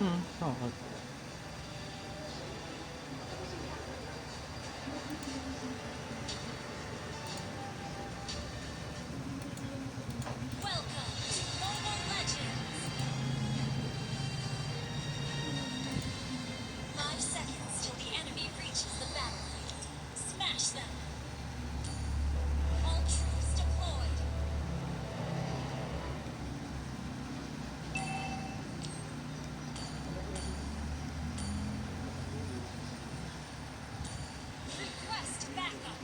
Okay. Welcome to Mobile Legends! 5 seconds till the enemy reaches the battlefield. Smash them! All troops deployed! Request backup!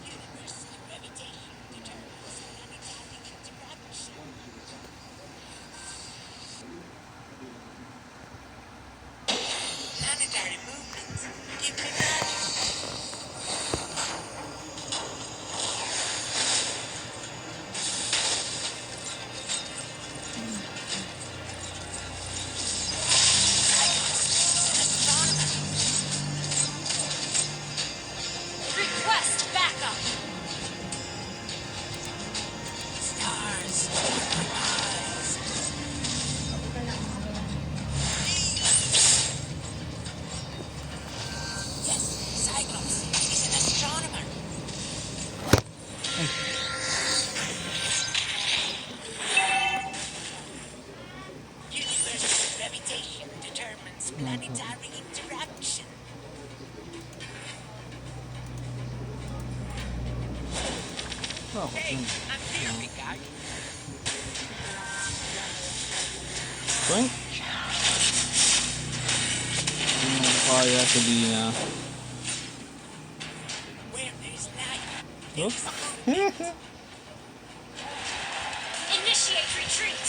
Universal gravitation determines planetary interaction. Planetary movement. Give me magic. Request backup. Stars. Yes, Cyclops. He's an astronomer. Universal gravitation determines planetary interaction. Okay. I'm here, big guy. Point. Hindi mo kaya sabihin na. Where there's light, Oops. initiate retreat.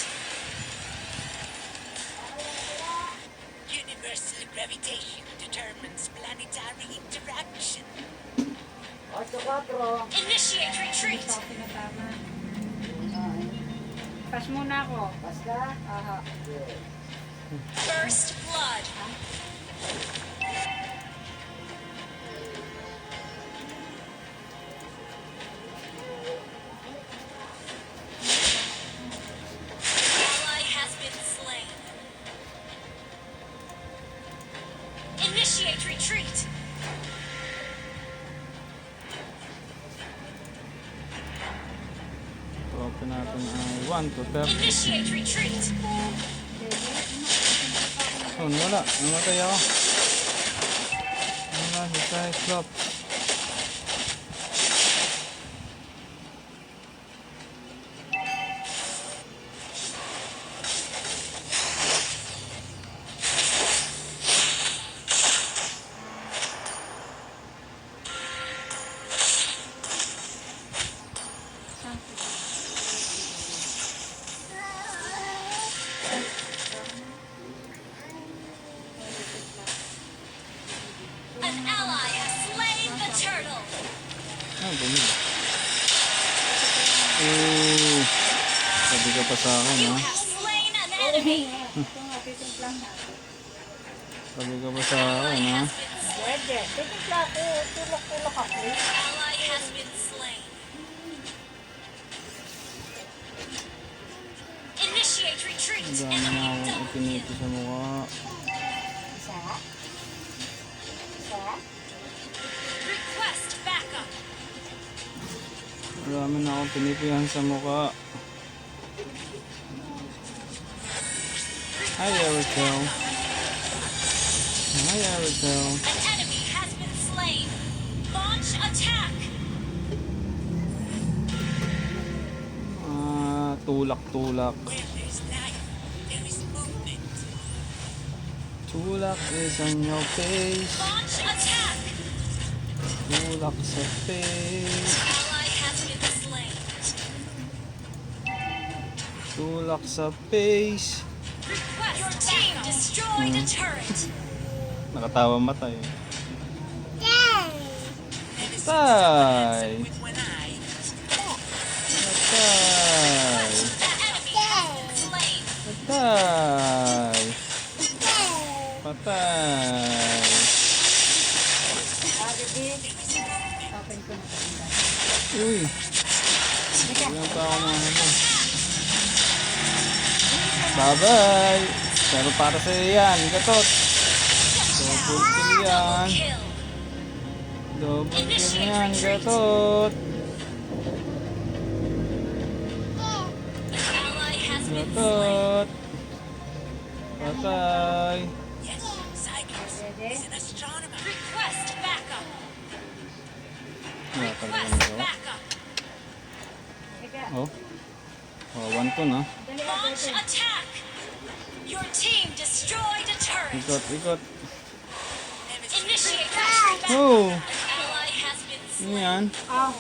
Universal gravitation determines planetary interaction. Initiate retreat. Pas muna ako. Pas ka? Aha. First blood. Ally has been slain. Initiate retreat. Open natin ang 1 to 30. Initiate retreat. Oh, wala. Namatay ako. Wala si Cyclops. An ally has slain the turtle. Ah, bumili. Oh, sabi ka pa sa akin, You ha? have slain an enemy. Ito nga, titimplang na. Sabi ka pa sa akin, ha? Has been slain. Pwede. Titimpla ako. Tulak-tulak ako. Ally has been slain. Initiate retreat. Ang dami na Enemy akong double ipinito kill. sa mukha. Isa? Isa? Request backup. Marami na akong pinipihan sa mukha. Hi, Erical. Hi, Erical. An enemy has been slain. Launch attack. Tulak-tulak. Where there's life, there is movement. Tulak is on your face. Launch attack. Tulak sa face. Ally has been slain. Tulak sa face. Request your team destroyed a turret. Nakatawa mata eh. Tay. Patay! With one eye. Patay! The enemy has been slain. Patay! Patay! Open ko na kanila. Uy! Bigyan pa ako ng ano. Hindi ka Bye-bye. Pero para sa yan, gatot. Double kill yan. Kill. Double kill yan, gatot. Ally has been slain. Gatot. Patay. Yes, Zygons Ready? is an astronomer. Request backup. Wala talaga Request nagawa. backup. Teka, Oh. Oh, 1 to na. dali ka, Launch Bebe. attack. Your team destroyed a turret. Ikot, ikot. Initiate retreat. Oh. An ally has been Ano slain. yan? Oh,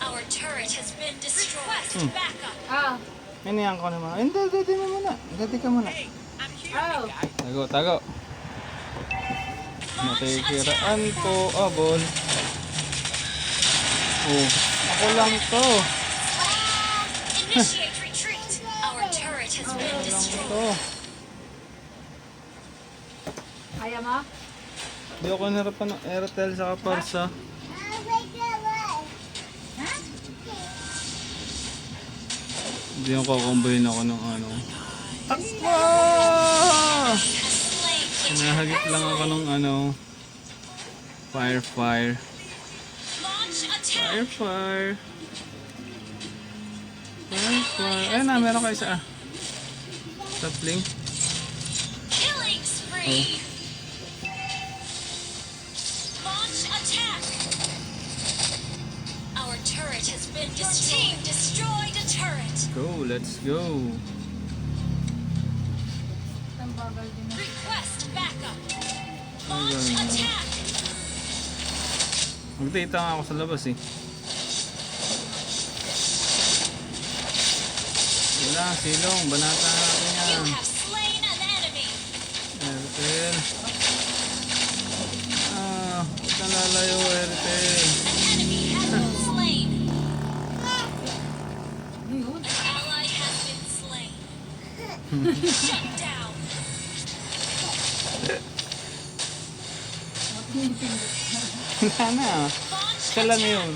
Our turret has been destroyed. Request backup. oh, Iniyan ko naman. Hindi, dati mo muna. Dati ka muna. oh. Tago, tago. Natikiraan ko. Abol. Oh. Ako lang to. Initiate retreat. Our turret has been Ako lang destroyed. to. Ayaw mo? Di ako narapan ng Airtel sa Kaparsa. Hindi yung kukumbayin ako ng ano. Takbo! Has slain the Hinahagip lang ako ng ano. Fire, fire. launch attack. Fire, fire. Fire, fire. Ayun na, meron kayo sa sapling. Killing spree. Launch attack. Our turret has been destroyed. Your team destroyed a turret. Go, let's go. Ang bagal din na. Request backup. Ang Launch ganda. attack. Magdata nga ako sa labas eh. Wala, silong. Banata natin You yan. have slain an enemy. Airtel. Ah, huwag kang lalayo, Airtel. An enemy has been slain. Ano yun? An ally has been slain. Shut down. Wala na. Launch Isa lang attack. yun.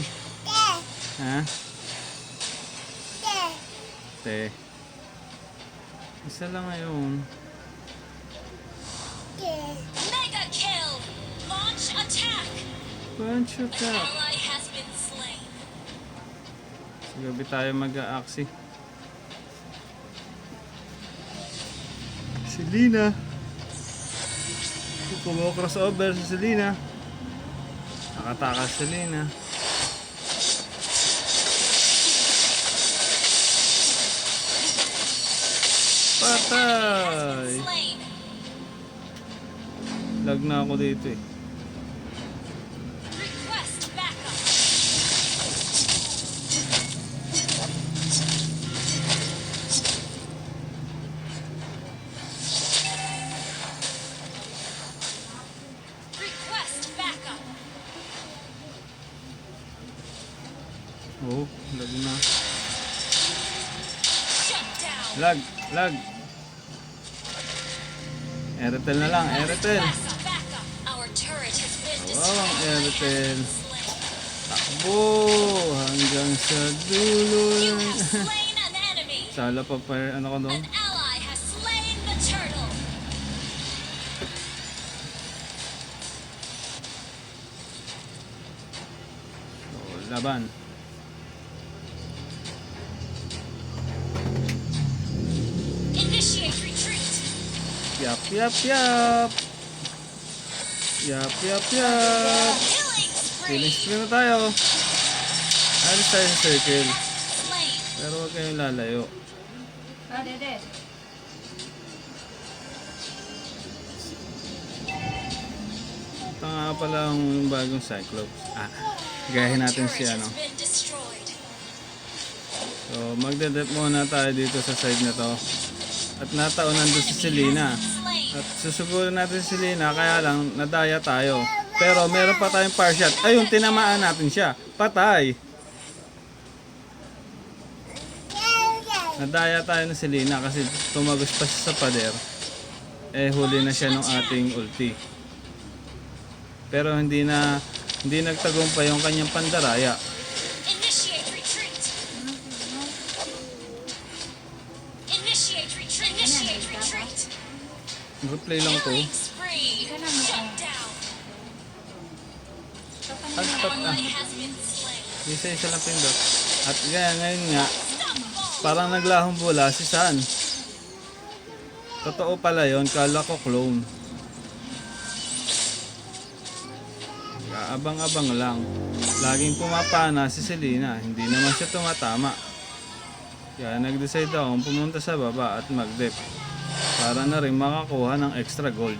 Ha? Te. Isa lang ngayon. Mega kill. Launch attack. Punch An attack. ally has been slain. Sa gabi tayo mag-a-aksi. Si Lina. Kumo-crossover si Selena. Nakatakas si Lina. Patay! Slain. Lag na ako dito eh. Request backup. Request backup. Oh, lag na. Shut down. Lag, lag. Airtel na lang, Airtel. Request backup. Our turret has been Wow, ang destroyed. Airtel. Slain. Takbo hanggang sa dulo. You have slain an enemy. Sala pa pa, ano ko doon? An ally has slain the turtle. So, laban. Initiate retreat. Yap, yap, yap. Yap, yap, yap. Killing Killing spree. spree na tayo. Alis tayo sa circle. Slain. Pero huwag kayong lalayo. Ah, Dede. Ito nga pala ang bagong Cyclops. Ah, gayahin natin si Turret ano. has been destroyed. So, magdedep muna tayo dito sa side na to. At nataunan doon si Selena. Slain. At susugurin natin si Selena, kaya lang nadaya tayo. Pero meron pa tayong par shot. Ayun, tinamaan natin siya. Patay! Nadaya tayo ng Selena kasi tumagos pa siya sa pader. Eh, huli na siya ng ating ulti. Pero hindi nagtagumpay yung kanyang pandaraya. Initiate retreat. Initiate retreat. Initiate retreat. Replay lang to. Killing spree. Shut down. At Ally has been slain. isa-isa lang pindot. At ngayon nga, Unstoppable. parang naglahong bola si San. Totoo pala yon, kala ko clone. Abang-abang lang. Laging pumapana si Selena, hindi naman siya tumatama. Kaya nag-decide akong pumunta sa baba at mag-dep para na rin makakuha ng extra gold.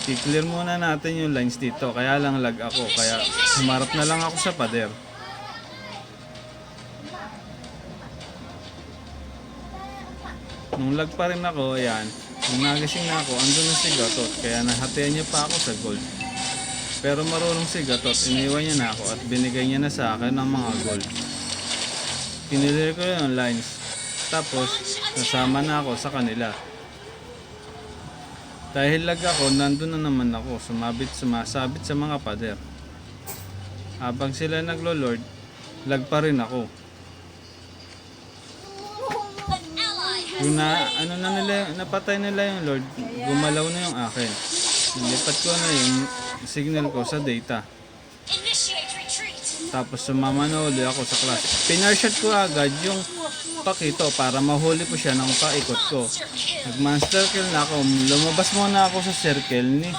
I-clear muna natin yung lines dito, kaya lang lag ako, kaya humarap na lang ako sa pader. Nung lag pa rin ako, ayan, nung nagising na ako, andun na si Gatot, kaya nahatian niya pa ako sa gold. Pero marunong si Gatot, iniwan niya na ako at binigay niya na sa akin ng mga gold. Kinilir ko yung lines, tapos nasama na ako sa kanila. Dahil lag ako, nandun na naman ako, sumasabit sa mga pader. Habang sila naglo-lord, lag pa rin ako. An ally has Yung napatay nila yung lord, gumalaw na yung akin. Nilipat ko na yung signal ko sa data. initiate retreat. Tapos sumama na uli ako sa class. Pinarshot ko agad yung pakito para mahuli ko siya ng paikot ko. Monster kill. Nag-monster kill na ako. Lumabas muna ako sa circle ni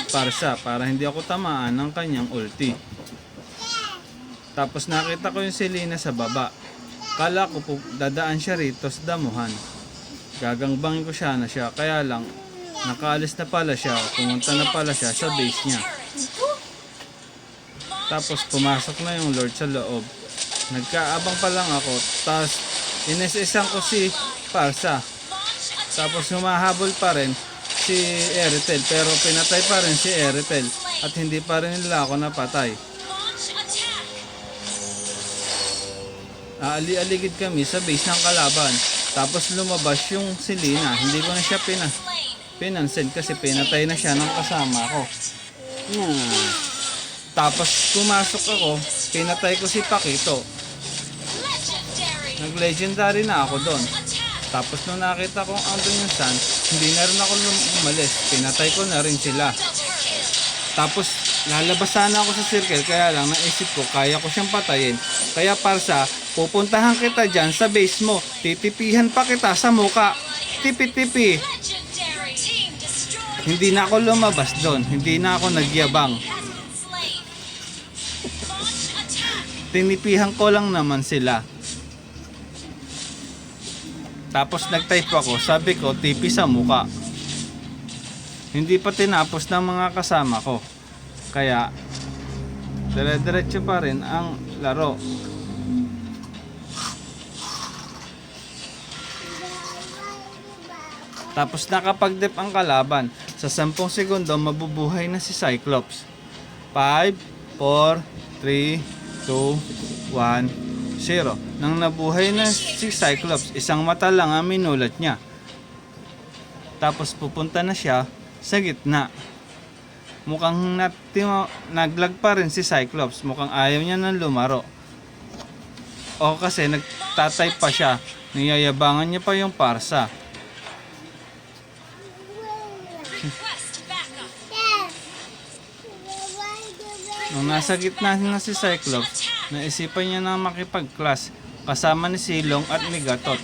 Parsa para hindi ako tamaan ng kanyang ulti. Tapos nakita ko yung Selena sa baba. Kala ko po dadaan siya rito sa damuhan. Gagangbangin ko siya na siya. Kaya lang, nakaalis na pala siya. Pumunta na pala siya sa base niya. Tapos pumasok na yung Lord sa loob. Nagkaabang pa lang ako. Tapos inesesan ko si Parsa. Tapos humahabol pa rin si Eritel. Pero pinatay pa rin si Eritel. At hindi pa rin nila ako napatay. Launch attack. Aali-aligid kami sa base ng kalaban. Tapos lumabas yung Selena. Hindi ko na siya Slain. pinansin kasi pinatay na siya ng kasama ko. Tapos pumasok ako, pinatay ko si Pakito. Legendary. Nag-legendary na ako doon. Attack. Tapos nung nakita ko andun yung Sun, hindi na rin ako umalis. Pinatay ko na rin sila. Double kill. Tapos lalabas sana ako sa circle, kaya lang naisip ko kaya ko siyang patayin. Kaya Parsa, pupuntahan kita dyan sa base mo. Titipihan pa kita sa muka. Tipi-tipi. Legendary. Team destroyed. Hindi na ako lumabas doon. Hindi na ako nagyabang. Has been slain. Launch attack. Tinipihan ko lang naman sila. Tapos nag-type ako, sabi ko, tipi sa muka. Hindi pa tinapos ng mga kasama ko. Kaya, dire-diretso pa rin ang laro. Tapos nakapag-dep ang kalaban. Sa 10 segundo, mabubuhay na si Cyclops. 5, 4, 3, 2, 1, 0. Nang nabuhay na si Cyclops, isang mata lang ang minulat niya. Tapos pupunta na siya sa gitna. Mukhang naglag pa rin si Cyclops. Mukhang ayaw niya nang lumaro. O kasi nagtatype pa siya. Niyayabangan niya pa yung Parsa. Request backup. Nung nasa gitna na si Cyclops, naisipan niya na makipag-class kasama ni Silong at ni Gatot.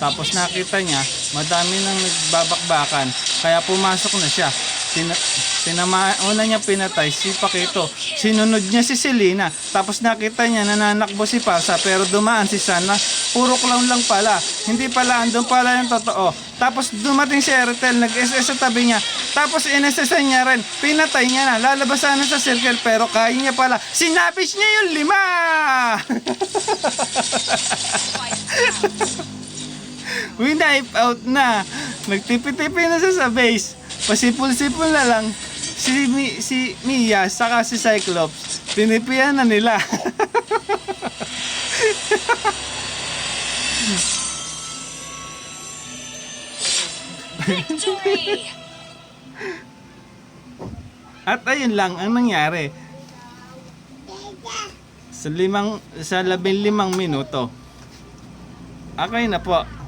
Tapos nakita niya, madami nang nagbabakbakan, kaya pumasok na siya. Una niya pinatay si Pakito. Sinunod niya si Selena. Tapos nakita niya nananakbo si Parsa, pero dumaan si Sana. Puro clown lang pala. Hindi pala, andun pala yung totoo. Tapos dumating si Eritel, nag-SS sa tabi niya. Tapos in-SS niya rin. Pinatay niya na. Lalabas sana sa circle, pero kaya niya pala. Sinapis niya yung 5! Winipe out na. Nagtipi-tipi na siya sa base. Pasipul-sipul na lang. Si Mia saka si Cyclops. Tinipian na nila. Victory. At ayun lang ang nangyari. Sa 15 minuto. Okay na po.